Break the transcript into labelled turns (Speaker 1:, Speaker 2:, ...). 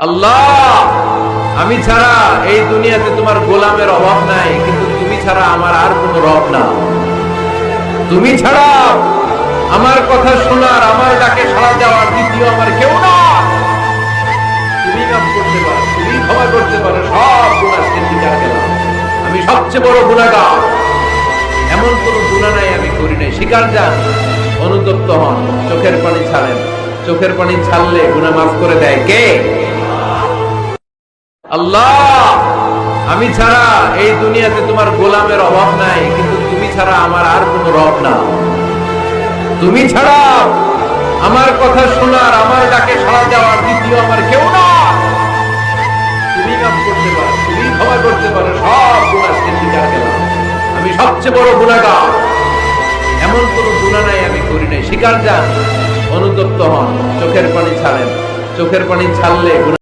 Speaker 1: আল্লাহ, আমি ছাড়া এই দুনিয়াতে তোমার গোলামের অভাব নাই, কিন্তু তুমি ছাড়া আমার আর কোনো রব না। তুমি ছাড়া আমার কথা শোনার, আমার ডাকে সাড়া দেওয়ার দ্বিতীয় আমার কেউ না। তুমি মাফ করতে পারো, তুমি ক্ষমা করতে পারো, সব গুনাহ স্বীকার করলাম। আমি সবচেয়ে বড় গুনাহগার, এমন কোনো গুনাহ নাই আমি করি নাই। স্বীকার যান, অনুতপ্ত হন, চোখের পানি ছাড়েন। চোখের পানি ছাড়লে গুনাহ মাফ করে দেয় কে? আল্লাহ, আমি ছাড়া এই দুনিয়াতে তোমার গোলামের অভাব নাই, কিন্তু তুমি ছাড়া আমার আর কোনো রব না। তুমি ছাড়া আমার কথা শোনার, আমার ডাকে সাড়া দেওয়ার দ্বিতীয় আমার কেউ না। তুমি মাফ করতে পারো, তুমি ক্ষমা করতে পারো, সব গুনাহ স্বীকার করলাম। আমি সবচেয়ে বড় গুনাহগার, এমন কোনো গুনাহ নাই আমি করি নাই। স্বীকার যান, অনুতপ্ত হন, চোখের পানি ছাড়েন। চোখের পানি ছাড়লে গুনাহ